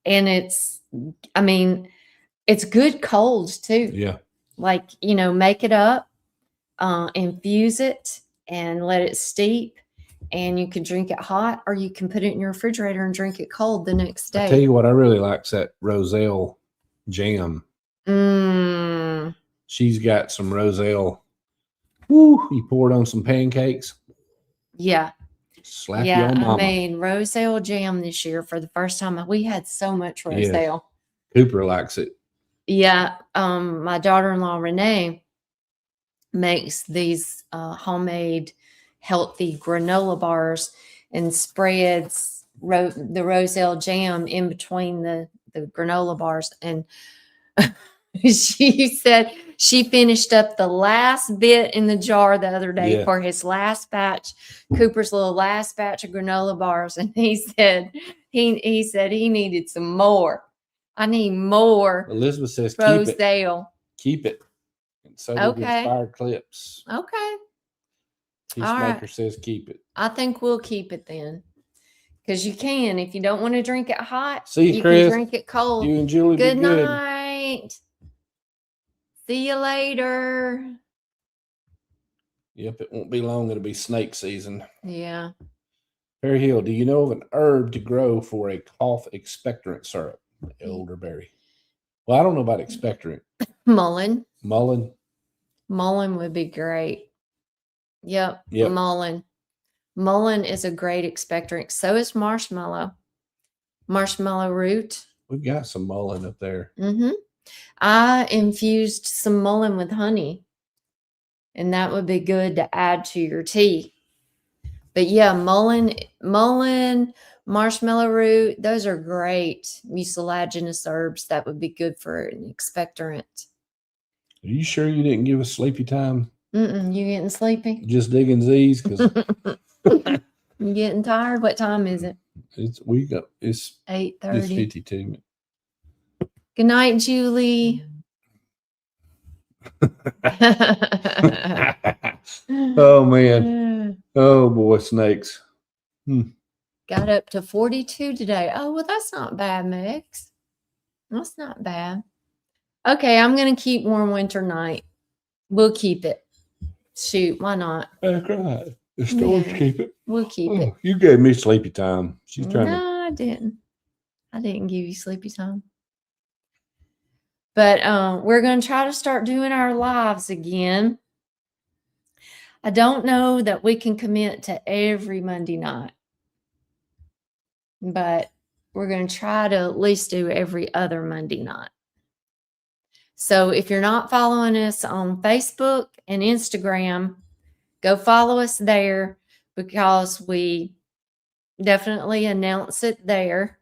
And it's good cold too. Yeah. Like, make it up, infuse it, and let it steep. And you can drink it hot, or you can put it in your refrigerator and drink it cold the next day. I tell you what, I really like that Roselle jam. She's got some Roselle. Woo! You pour it on some pancakes. Yeah. Slap you on mama. I made Roselle jam this year for the first time. We had so much Roselle. Yes. Cooper likes it. Yeah. My daughter-in-law, Renee, makes these homemade healthy granola bars and spreads the Roselle jam in between the granola bars. And she said she finished up the last bit in the jar the other day for his last batch, Cooper's little last batch of granola bars. And he said he needed some more. I need more. Elizabeth says Roselle. Keep it. And so did Inspired Clips. Okay. Peacemaker says keep it. I think we'll keep it then. Because you can. If you don't want to drink it hot, see you, Chris. Can drink it cold. You and Julie good be good. Night. See you later. Yep, it won't be long. It'll be snake season. Yeah. Perry Hill, do you know of an herb to grow for a cough expectorant syrup? Elderberry. Well, I don't know about expectorant. Mullein. Mullein would be great. Yep. Mullein is a great expectorant. So is marshmallow root. We've got some mullein up there. I infused some mullein with honey, and that would be good to add to your tea. But yeah, mullein, marshmallow root, those are great mucilaginous herbs that would be good for an expectorant. Are you sure you didn't give us sleepy time? You getting sleepy? Just digging Z's because you getting tired? What time is it? It's 8:30. It's 52. Good night, Julie. Oh man. Oh boy, snakes. Got up to 42 today. Oh, well, that's not bad, Mix. That's not bad. Okay, I'm going to keep warm winter night. We'll keep it. Shoot, why not? That's right. The stores keep it. We'll keep it. You gave me sleepy time. She's trying to. No, I didn't. I didn't give you sleepy time. But we're going to try to start doing our lives again. I don't know that we can commit to every Monday night, but we're going to try to at least do every other Monday night. So if you're not following us on Facebook and Instagram, go follow us there, because we definitely announce it there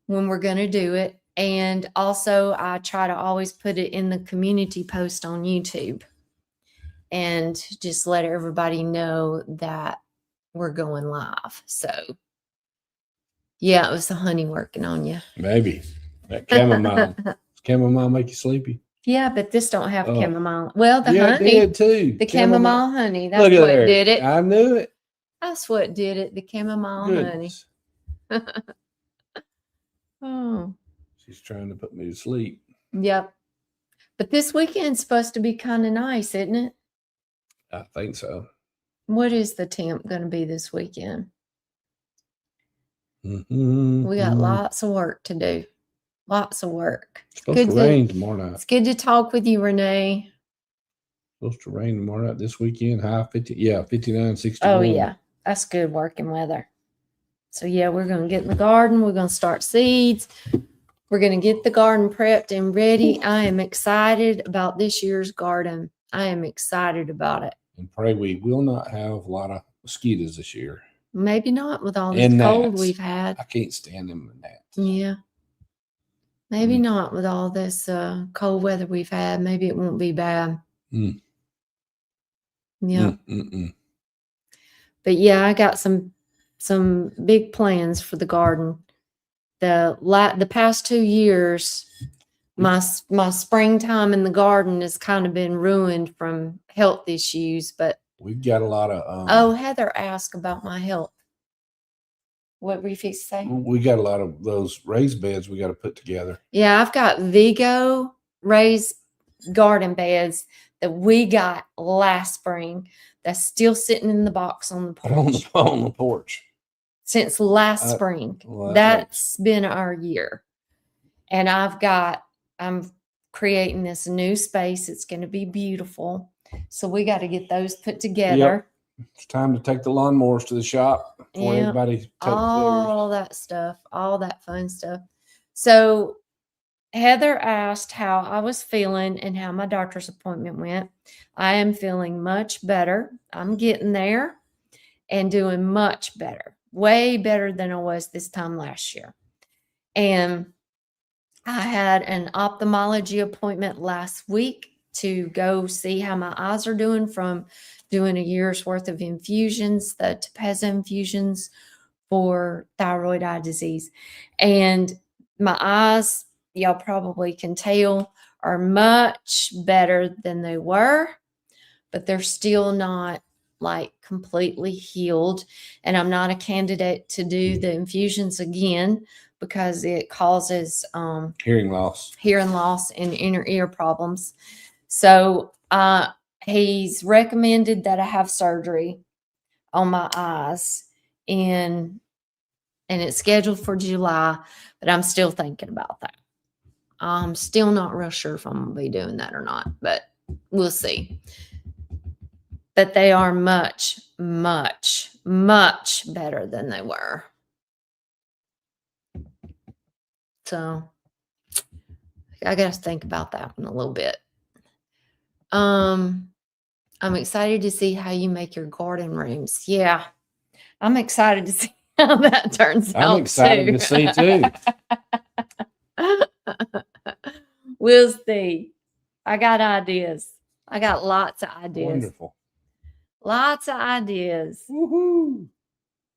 when we're going to do it. And also, I try to always put it in the community post on YouTube and just let everybody know that we're going live. So, yeah, it was the honey working on you. Maybe. That chamomile. Does chamomile make you sleepy? Yeah, but this don't have chamomile. Well, the honey. It did too. The chamomile honey. That's what did it. I knew it. That's what did it. The chamomile honey. Oh. She's trying to put me to sleep. Yep. But this weekend's supposed to be kind of nice, isn't it? I think so. What is the temp going to be this weekend? Mm-hmm. We got lots of work to do. Lots of work. It's supposed to rain tomorrow night. It's good to talk with you, Renee. Supposed to rain tomorrow night. This weekend, high 50. Yeah, 59, 61. Oh, yeah. That's good working weather. So, yeah, we're going to get in the garden. We're going to start seeds. We're going to get the garden prepped and ready. I am excited about this year's garden. I am excited about it. And pray we will not have a lot of mosquitoes this year. Maybe not with all this cold we've had. I can't stand them and gnats. Yeah. Maybe not with all this cold weather we've had. Maybe it won't be bad. Mm. Yeah. Mm. But yeah, I got some big plans for the garden. The past 2 years, my springtime in the garden has kind of been ruined from health issues. But We've got a lot of oh, Heather asked about my health. What were you fixing to say? we got a lot of those raised beds we got to put together. Yeah, I've got Vigo raised garden beds that we got last spring. That's still sitting in the box on the porch on the porch since last spring. well, That's been our year. And I'm creating this new space. It's going to be beautiful. So we got to get those put together. Yep. It's time to take the lawnmowers to the shop before everybody all that stuff, all that fun stuff. So Heather asked how I was feeling and how my doctor's appointment went. I am feeling much better. I'm getting there and doing much better, way better than I was this time last year. And I had an ophthalmology appointment last week to go see how my eyes are doing from doing a year's worth of infusions, the Tepezza infusions for thyroid eye disease. And my eyes, y'all probably can tell, are much better than they were, but they're still not like completely healed. And I'm not a candidate to do the infusions again because it causes hearing loss and inner ear problems. So he's recommended that I have surgery on my eyes and it's scheduled for July, but I'm still thinking about that. I'm still not real sure if I'm going to be doing that or not, but we'll see. But they are much, much, much better than they were. So I got to think about that one a little bit. I'm excited to see how you make your garden rooms. Yeah, I'm excited to see how that turns out. I'm excited to see too. We'll see. I got ideas. I got lots of ideas. Wonderful. Lots of ideas. Woohoo.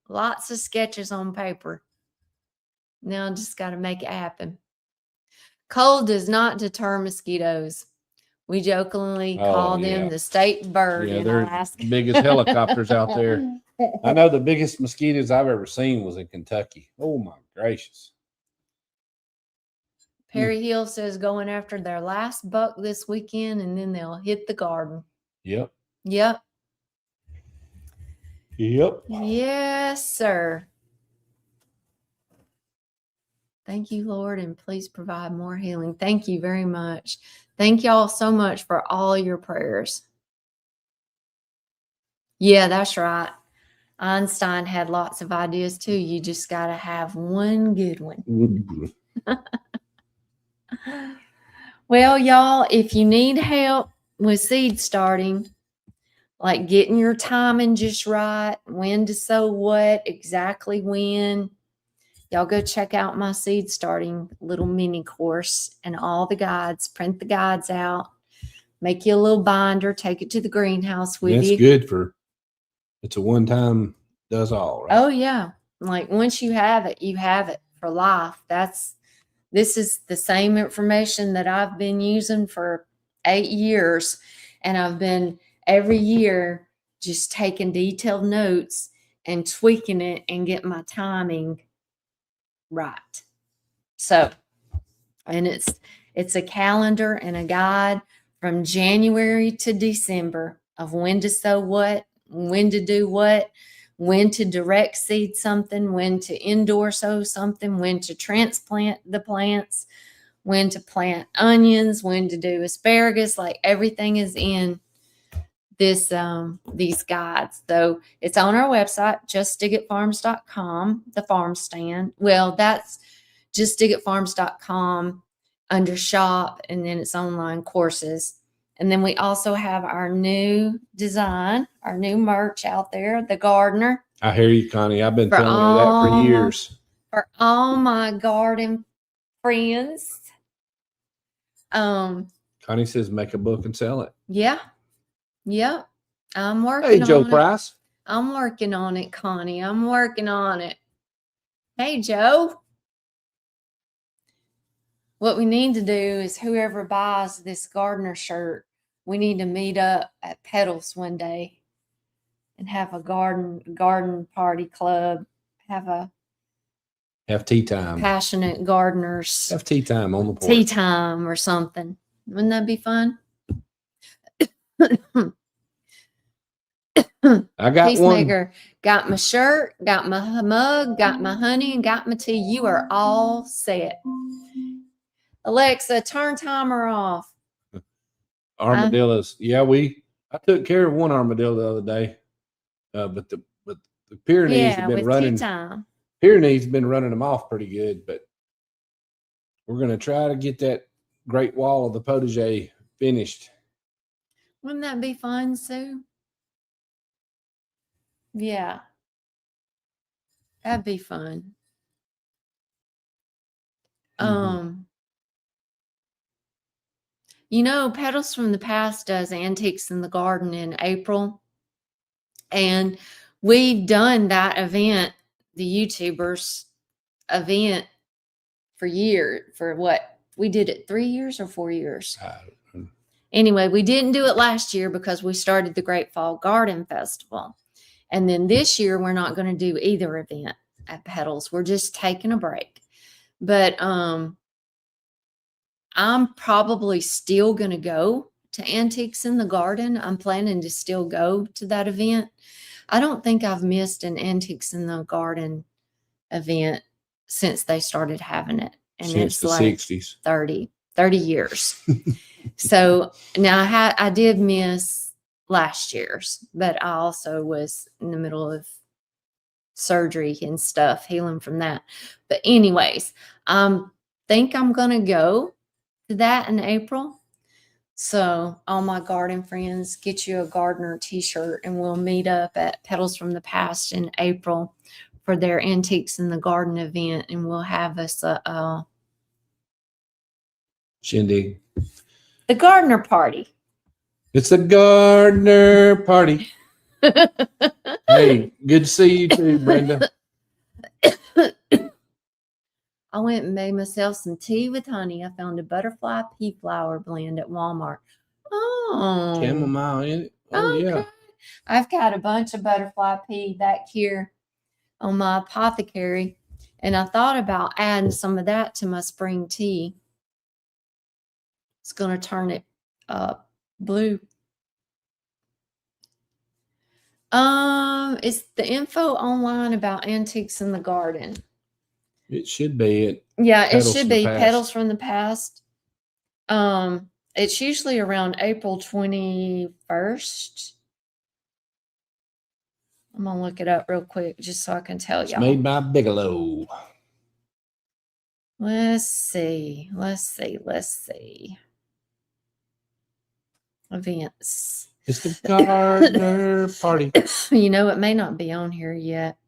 Lots of sketches on paper. Now I just got to make it happen. Cold does not deter mosquitoes. We jokingly call them the state bird in Alaska. The biggest helicopters out there. I know the biggest mosquitoes I've ever seen was in Kentucky. Oh my gracious. Perry Hill says going after their last buck this weekend and then they'll hit the garden. Yep. Yep. Yep. Yes, sir. Thank you, Lord, and please provide more healing. Thank you very much. Thank y'all so much for all your prayers. Yeah, that's right. Einstein had lots of ideas too. You just got to have one good one. Well, y'all, if you need help with seed starting, like getting your timing just right, when to sow what, exactly when, y'all go check out my seed starting little mini course and all the guides. Print the guides out, make you a little binder, take it to the greenhouse with you. That's good for, it's a one-time does all, right? Oh yeah. Like once you have it for life. This is the same information that I've been using for 8 years. And I've been every year just taking detailed notes and tweaking it and getting my timing right. So, and it's a calendar and a guide from January to December of when to sow what, when to do what, when to direct seed something, when to indoor sow something, when to transplant the plants, when to plant onions, when to do asparagus. Like everything is in this these guides. So it's on our website, justdigitfarms.com, the farm stand. Well, that's justdigitfarms.com under shop, and then it's online courses. And then we also have our new design, our new merch out there, the gardener. I hear you, Connie. I've been telling her that for years. For all my garden friends. Connie Connie says make a book and sell it. Yeah. Yep. I'm working Hey, Joe on it. Price. I'm working on it, Connie. I'm working on it. Hey, Joe. What we need to do is whoever buys this gardener shirt, we need to meet up at Petals one day and have a garden party club. Have tea time. Passionate gardeners. Have tea time on the porch. Tea time or something. Wouldn't that be fun? I got Peacemaker, one. got my shirt, got my mug, got my honey, and got my tea. You are all set. Alexa, turn timer off. Armadillos. I took care of one armadillo the other day. But the Pyrenees have been running. Pyrenees have been running them off pretty good, but we're gonna try to get that Great Wall of the Potager finished. Wouldn't that be fun, Sue? Yeah. That'd be fun. You know, Petals from the Past does Antiques in the Garden in April. And we've done that event, the YouTubers event, for what? We did it 3 years or 4 years? Anyway, we didn't do it last year because we started the Great Fall Garden Festival. And then this year, we're not going to do either event at Petals. We're just taking a break. But I'm probably still going to go to Antiques in the Garden. I'm planning to still go to that event. I don't think I've missed an Antiques in the Garden event since they started having it. And since it's the like 60s. 30 years. So now I did miss last year's, but I also was in the middle of surgery and stuff, healing from that. But anyways, think I'm going to go to that in April. So all my garden friends, get you a gardener t-shirt and we'll meet up at Petals from the Past in April for their Antiques in the Garden event. And we'll have us a shindig. The gardener party. It's a gardener party. Hey, good to see you too, Brenda. I went and made myself some tea with honey. I found a butterfly pea flower blend at Walmart. Oh. Chamomile in it. Oh, okay. Yeah. I've got a bunch of butterfly pea back here on my apothecary. And I thought about adding some of that to my spring tea. It's going to turn it blue. Is the info online about Antiques in the Garden? It should be. It should be Petals from the Past. It's usually around April 21st. I'm gonna look it up real quick just so I can tell y'all. Made by Bigelow. Let's see. Events. It's the gardener party. You know, it may not be on here yet.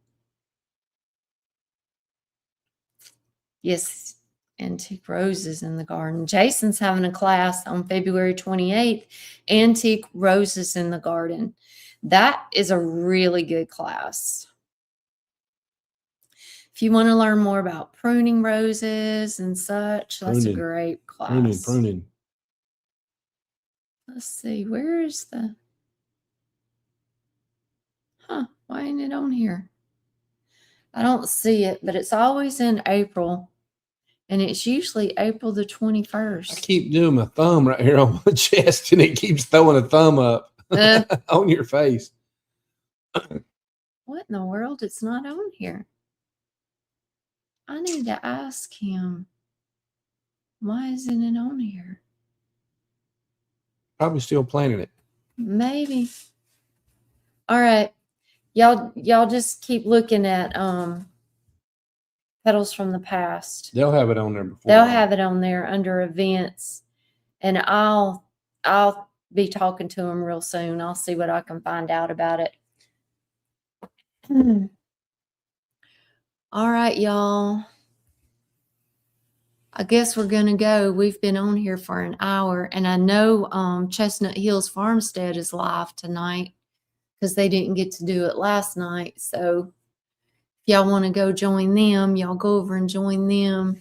Yes, Antique Roses in the Garden. Jason's having a class on February 28th, Antique Roses in the Garden. That is a really good class. If you want to learn more about pruning roses and such, that's a great class. Pruning. Let's see, where is the... why ain't it on here? I don't see it, but it's always in April. And it's usually April the 21st. I keep doing my thumb right here on my chest, and it keeps throwing a thumb up on your face. What in the world? It's not on here. I need to ask him. Why isn't it on here? Probably still planning it. Maybe. All right. Y'all just keep looking at Petals from the Past. They'll have it on there before. They'll have it on there under events. And I'll be talking to them real soon. I'll see what I can find out about it. All right, y'all. I guess we're gonna go. We've been on here for an hour, and I know Chestnut Hills Farmstead is live tonight because they didn't get to do it last night. So if y'all want to go join them, y'all go over and join them.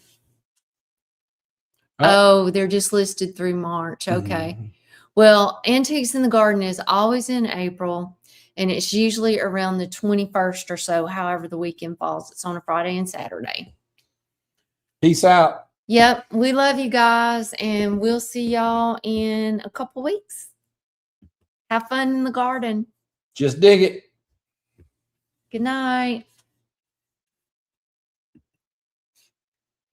All right. Oh, they're just listed through March. Okay. Mhm. Well, Antiques in the Garden is always in April, and it's usually around the 21st or so, however the weekend falls. It's on a Friday and Saturday. Peace out. Yep. We love you guys, and we'll see y'all in a couple weeks. Have fun in the garden. Just dig it. Good night.